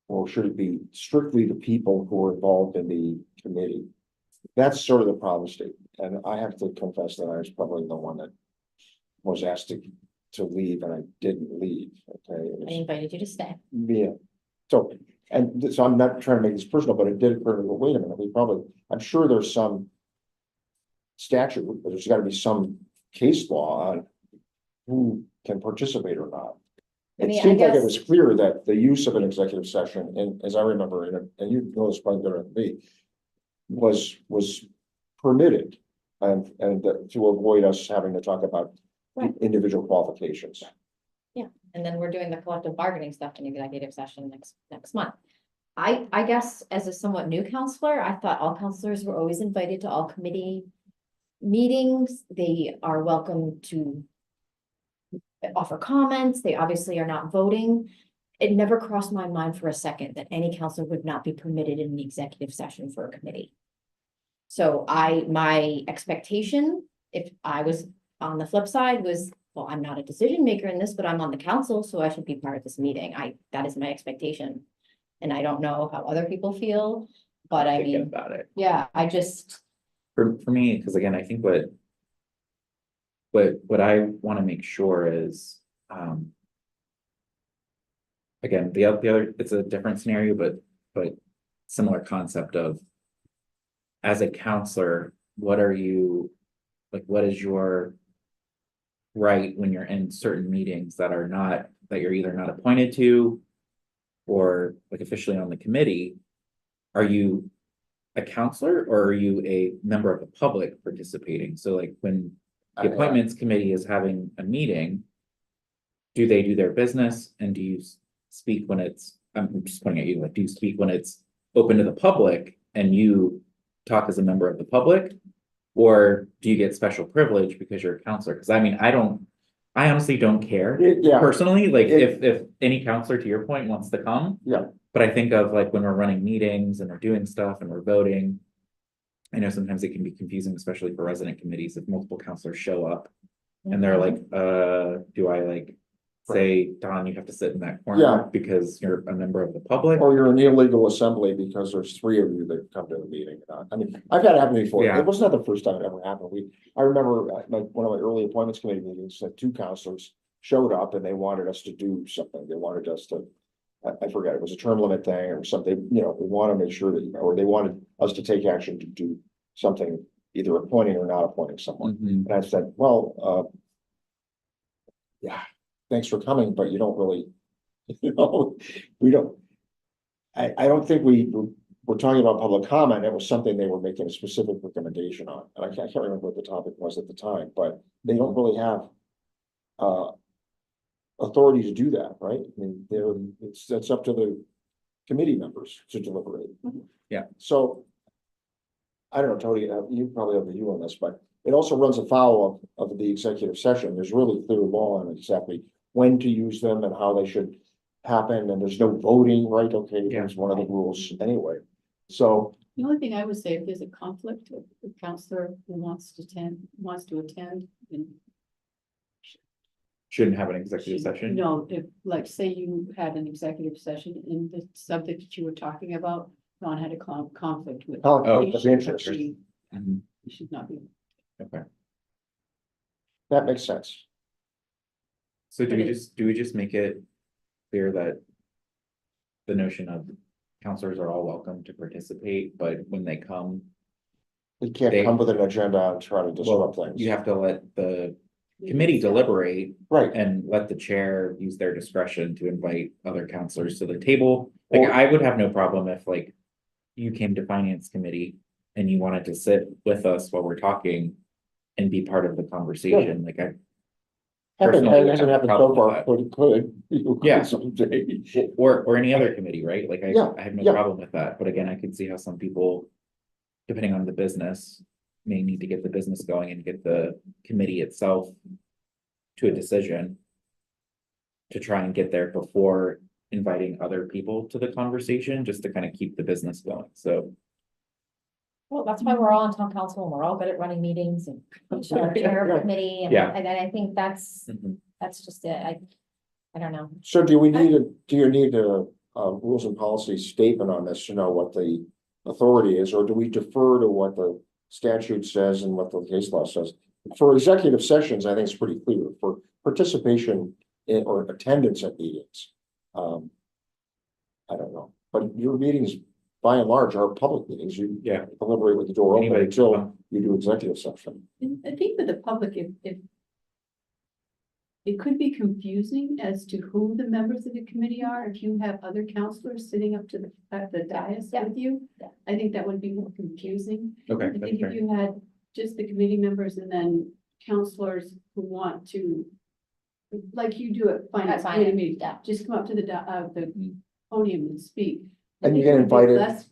Or should it be strictly the people who are involved in the committee? That's sort of the problem statement, and I have to confess that I was probably the one that was asked to leave, and I didn't leave, okay? It I was- invited you to stay. Yeah, so, so I'm not trying to make this personal, but it did occur to me, well, wait a minute, I'm sure there's some statute, but there's gotta be some case law on who can participate or not. I It mean, I seemed like it guess- was clear that the use of an executive session, and as I remember, and you know this probably better than me, was permitted. And to avoid us having to talk about Right. individual qualifications. And then we're doing the collective bargaining stuff in executive session next month. I guess as a somewhat new counselor, I thought all counselors were always invited to all committee meetings. They are welcome to offer comments. They obviously are not voting. It never crossed my mind for a second that any counselor would not be permitted in the executive session for a committee. So my expectation, if I was on the flip side, was, well, I'm not a decision maker in this, but I'm on the council, so I should be part of this meeting. That is my expectation. And I don't know how other people feel, but I Thinking mean, about it. yeah, I just, For me, because again, I think what I want to make sure is, again, the other, it's a different scenario, but similar concept of, as a counselor, what are you, like, what is your right when you're in certain meetings that are not, that you're either not appointed to or like officially on the committee? Are you a counselor or are you a member of the public participating? So like when the appointments committee is having a meeting, do they do their business and do you speak when it's, I'm just pointing at you, like, do you speak when it's open to the public and you talk as a member of the public? Or do you get special privilege because you're a counselor? Because I mean, I honestly don't care Yeah, personally, like It- if any counselor, to your point, wants to come. Yeah. But I think of like when we're running meetings and we're doing stuff and we're voting. I know sometimes it can be confusing, especially for resident committees, if multiple counselors show up and they're like, do I like say, Don, you have to sit in that Yeah. corner because you're a member of the public? or you're an illegal assembly because there's three of you that come to the meeting. I mean, I've had it happen before. Yeah. It was not the first time it ever happened. I remember one of my early appointments committee meetings, that two counselors showed up and they wanted us to do something. They wanted us to, I forget, it was a term limit thing or something, you know, we want to make sure that, or they wanted us to take action to do something, either appointing or not appointing someone. Mhm. And I said, well, yeah, thanks for coming, but you don't really, you know, we don't. I don't think we're talking about public comment. It was something they were making a specific recommendation on. And I can't remember what the topic was at the time, but they don't really have authority to do that, right? I mean, it's up to the committee members to deliberate. Yeah. So I don't know, Tony, you probably have a view on this, but it also runs afoul of the executive session. There's really clear law on exactly when to use them and how they should happen, and there's no voting, right? Okay, Yeah. there's one of the rules anyway. So, The only thing I would say, if there's a conflict, if a counselor who wants to attend, then Shouldn't have an executive should- session? No, if, like, say you had an executive session and the subject that you were talking about, Don had a conflict with. conflict He of should- interest, he Mhm. should not be. Okay, that makes sense. so do we But it- just make it clear that the notion of counselors are all welcome to participate, but when they come, We can't They- come with an agenda and try to disrupt well, things. you have to let the committee deliberate Right, and let the chair use their discretion to invite other counselors to the table. Like, Or- I would have no problem if like you came to finance committee and you wanted to sit with us while we're talking and be part of the conversation, like Hasn't personally would hasn't have a happened so problem with far, that. but it could. Yeah. Someday. Or any other committee, right? Like Yeah, I have no yeah. problem with that, but again, I could see how some people, depending on the business, may need to get the business going and get the committee itself to a decision to try and get there before inviting other people to the conversation, just to kind of keep the business going. So, well, that's why we're all on town council and we're all good at running meetings and each other chair of Yeah. the committee. And Yeah. I think that's mhm. just it. I don't know. So do you need a rules and policy statement on this to know what the authority is, or do we defer to what the statute says and what the case law says? For executive sessions, I think it's pretty clear. For participation in or attendance at meetings. I don't know, but your meetings by and large are public meetings. You Yeah. deliberate with the door open Anybody can until come. you do executive session. And I think for the public, if it could be confusing as to who the members of the committee are, if you have other counselors sitting up to at the dais Yeah. with you. Yeah. I think that would be more confusing. Okay, I that's think if fair. you had just the committee members and then counselors who want to, like you do at finance That's fine, committee meetings, yeah. just come up to the Mm. podium and speak. I And you think get it would be invited.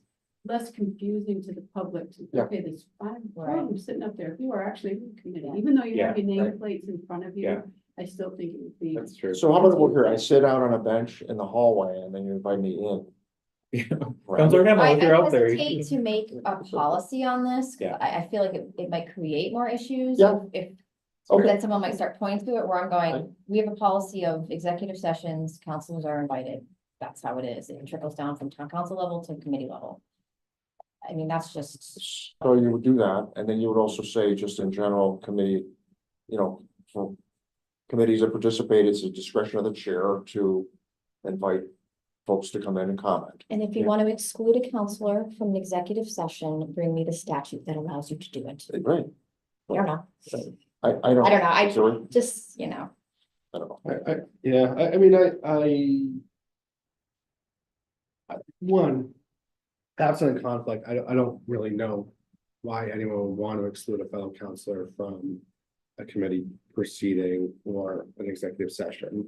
Less confusing to the public to, Yeah. okay, there's five Right. of them sitting up there who are actually in the committee, even though you have your Yeah. nameplates in front of you. Yeah. I still think it would be. That's true. So how about over here? I sit out on a bench in the hallway and then you invite me in. Right. Counselor Hamel, I if you're out there. hesitate to make a policy on this, 'cause Yeah. I feel like it might create more issues. Yeah. If, Okay. then someone might start pointing to it where I'm going, we have a policy of executive sessions, councilors are invited. That's how it is. It trickles down from town council level to committee level. I mean, that's just, So you would do that, and then you would also say, just in general, committee, for committees that participate, it's a discretion of the chair to invite folks to come in and comment. and if you Yeah. want to exclude a counselor from an executive session, bring me the statute that allows you to do it. Right. I don't know. I don't. I don't know. I Sorry? just, you know, I don't know. I mean, one, absent a conflict, I don't really know why anyone would want to exclude a fellow counselor from a committee proceeding or an executive session.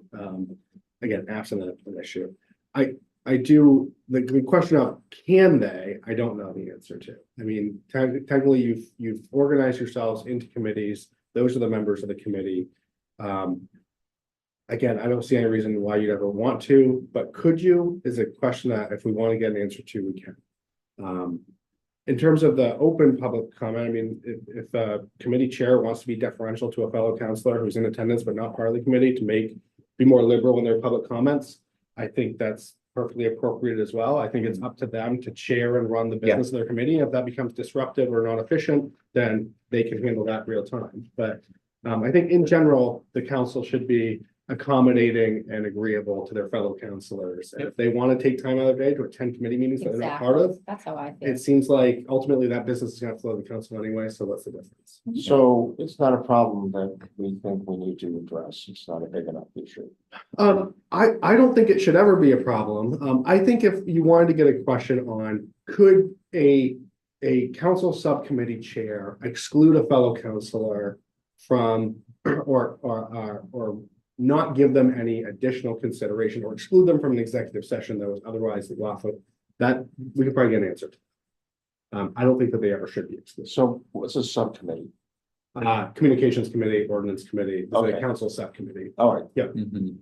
Again, absent an issue. I do, the question of can they, I don't know the answer to. I mean, technically, you've organized yourselves into committees. Those are the members of the committee. Again, I don't see any reason why you'd ever want to, but could you, is a question that if we want to get an answer to, we can. In terms of the open public comment, I mean, if a committee chair wants to be deferential to a fellow counselor who's in attendance but not part of the committee to be more liberal in their public comments, I think that's perfectly appropriate as well. I think it's up to them to chair and run the business of their committee. If that becomes disruptive or not efficient, then they can handle that real time. But I think in general, the council should be accommodating and agreeable to their fellow counselors. And if they want to take time out of their day to attend committee meetings that they're not part exactly. of, That's how I feel. it seems like ultimately that business is gonna flow to the council anyway, so what's the difference? So it's not a problem that we think we need to address. It's not a big enough issue. I don't think it should ever be a problem. I think if you wanted to get a question on, could a council subcommittee chair exclude a fellow councilor from or not give them any additional consideration or exclude them from an executive session that was otherwise lawful, that we could probably get an answer to. I don't think that they ever should be excluded. So what's a subcommittee? Communications committee, ordinance committee, the Okay. council subcommittee, All right, Mhm.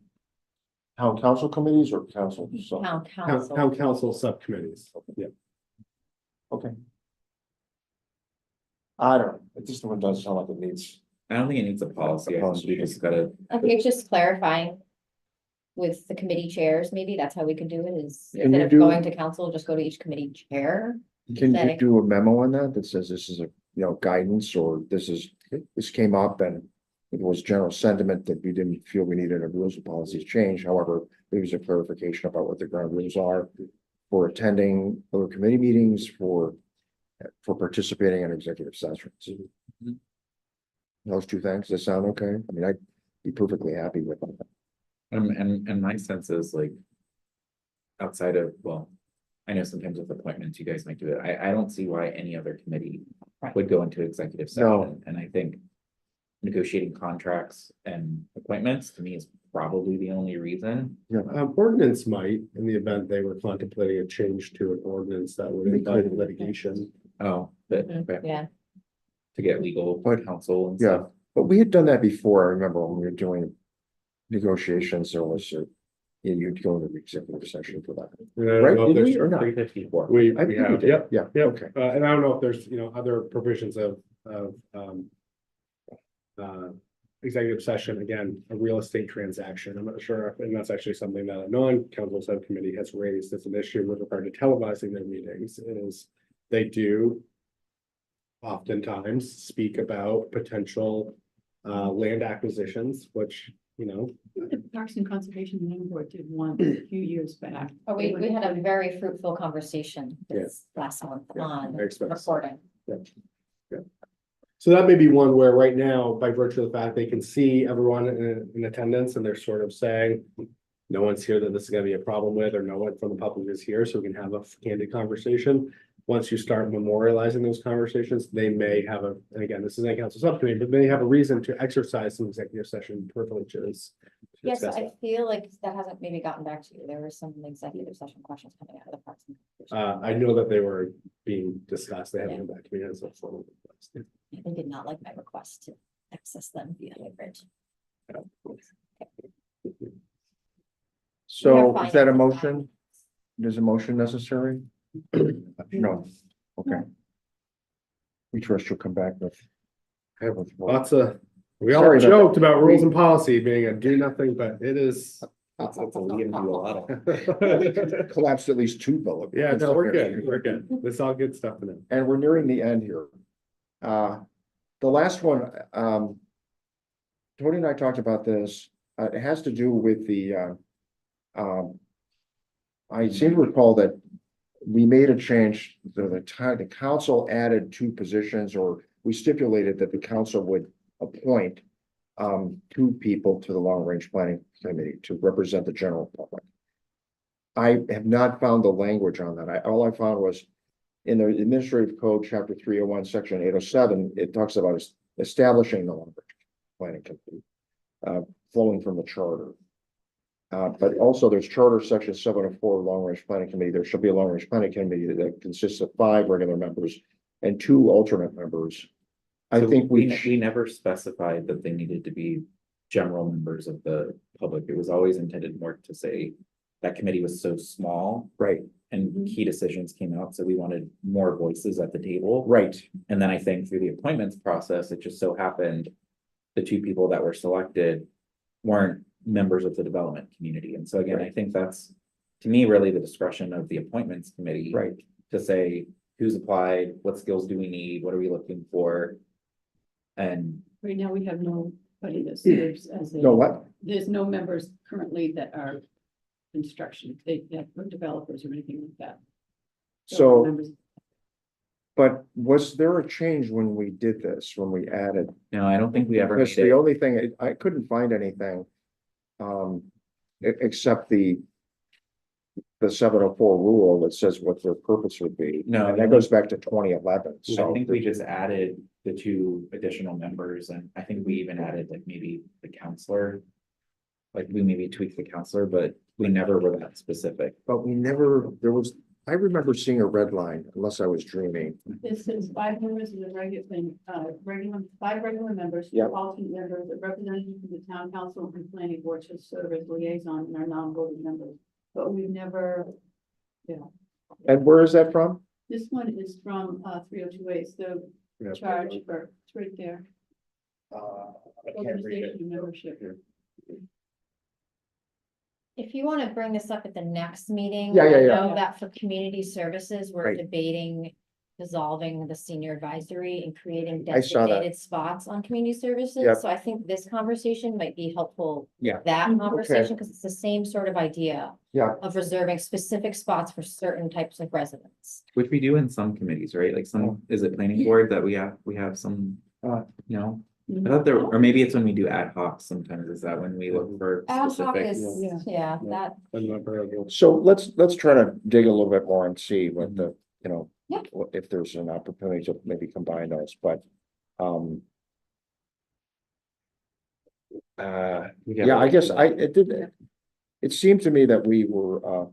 town council committees or council? Town town council. council subcommittees. Yeah. Okay. I don't know. It just doesn't sound like it needs. I don't think it needs a policy. I think we just gotta, I think it's just clarifying with the committee chairs, maybe that's how we could do it is Can instead you of do- going to council, just go to each committee chair. Can you Setting. do a memo on that that says this is a, guidance, or this came up and it was general sentiment that we didn't feel we needed a rules and policies change. However, there was a clarification about what the ground rules are for attending other committee meetings, for participating in executive sessions. Mhm. Those two things, does that sound okay? I mean, I'd be perfectly happy with them. and my sense is like. Outside of, well, I know sometimes with appointments, you guys might do it. I don't see why any other committee Right. would go into executive No. session, and I think. Negotiating contracts and appointments to me is probably the only reason. Ordinance might, in the event they were contemplating a change to an ordinance that would They invite could. litigation. Oh, but Yeah, to get legal But- counsel and Yeah, stuff. but we had done that before. I remember when we were doing negotiations, there was you'd go into the executive session for that. And I don't Right, know if did we there's- or not? 354. We I think we have, did. yep, Yeah, yeah, okay. and I don't know if there's, other provisions of, executive session, again, a real estate transaction. I'm not sure, and that's actually something that a non-council subcommittee has raised as an issue with regard to televising their meetings, is they do oftentimes speak about potential land acquisitions, which, The Parks and Conservation Land Board did one a few years back. but we had a very fruitful conversation Yeah. this last month Yeah, on I expect so. recording. So that may be one where right now, by virtue of the fact they can see everyone in attendance and they're sort of saying. No one's here that this is gonna be a problem with, or no one from the public is here, so we can have a candid conversation. Once you start memorializing those conversations, they may have and again, this is a council subcommittee, but they have a reason to exercise some executive session privileges. to Yes, discuss I that. feel like that hasn't maybe gotten back to you. There were some executive session questions coming out of the Parks. and Recreation. I know that they were being discussed, they haven't come back to me as a formal request. They did not like my request to access them via hybrid. So are is that a finding motion? Is a motion necessary? No, okay. We trust you'll come back with. Lots of, we all Sorry about that. joked about rules and policy being a do nothing, but it is. It's a lead into a lot of. Collapsed at least two bullet. Yeah, points no, we're there. good, we're good. It's all good stuff to know. And we're nearing the end here. The last one, Tony and I talked about this, it has to do with the, I seem to recall that we made a change, the council added two positions, or we stipulated that the council would appoint two people to the long range planning committee to represent the general public. I have not found the language on that. All I found was in the administrative code, chapter 301, section 807, it talks about establishing the long range planning committee, flowing from the charter. But also there's charter section 704, long range planning committee. There should be a long range planning committee that consists of 5 regular members and 2 alternate members. I So think we never specified that they needed to be general members of the public. It was always intended more to say that committee was so small right, and key decisions came out, so we wanted more voices at the table. right, And then I think through the appointments process, it just so happened the 2 people that were selected weren't members of the development community. And so again, I think that's, to me, really the discretion of the appointments committee. right. To say who's applied, what skills do we need, what are we looking for? And Right now, we have nobody that serves as a. No, what? There's no members currently that are construction, they have no developers or anything like that. So, members- but was there a change when we did this, when we added? no, I don't think we ever Because did. the only thing, I couldn't find anything. Except the 704 rule that says what their purpose would be. No, And that goes back to 2011, I so. think we just added the 2 additional members, and I think we even added like maybe the counselor. Like we maybe tweaked the counselor, but we never were that specific. But we never, I remember seeing a red line, unless I was dreaming. This is 5 members of the regular, 5 regular members, 2 Yep. alternate members, a representative from the town council and planning board to serve as liaison and are non-voting members. But we've never, And where is that from? this one is from 3028, the Yeah. charge for, it's right there. I can't read it. Organization membership. If you want to bring this up at the next meeting. Yeah, yeah, I yeah. know that for community services, we're Right. debating dissolving the senior advisory and creating I saw that. designated spots on community services. Yep. So I think this conversation might be helpful. Yeah. That Mhm. conversation, because it's the same sort of idea Yeah, of reserving specific spots for certain types of residents. Which we do in some committees, right? Like some, is it planning board that we have some, no? I thought there, or maybe it's when we do ad hoc sometimes, is that when we look for Ad hoc specific? is, Yeah. yeah, Yeah. that, I'm not very good. so let's try to dig a little bit more and see what the, Yeah. if there's an opportunity to maybe combine those, but, yeah, I guess it seemed to me that we were,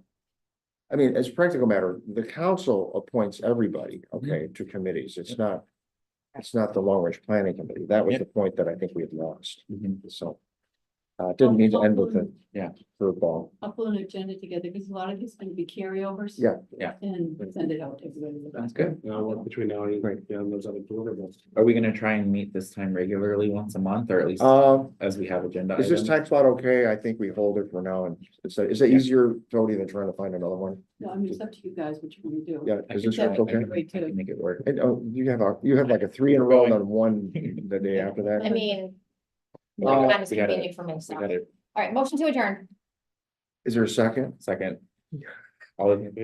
I mean, as a practical matter, the council appoints everybody, okay, to committees. It's not the long range planning committee. That was Yep. the point that I think we had lost, Mhm. so. Didn't mean to end with a Yeah. curveball. I'll put an agenda together because a lot of it's gonna be carryovers. Yeah. Yeah. And send it out to everybody. That's good. I'll work between now and, Right. yeah, and those other deliverables. Are we gonna try and meet this time regularly once a month, or at least as we have agenda Is this items? time slot okay? I think we hold it for now, and is it Yeah. easier, Tony, than trying to find another one? No, I mean, it's up to you guys what you wanna do. Yeah, I is can this try- work I okay? can- I can make it work. And, you have like a 3 in a row and then 1 the day after that? I mean. Uh, Time is we gotta- convenient for We myself. got it, All right, motion to adjourn. Is there a second? second. All of you.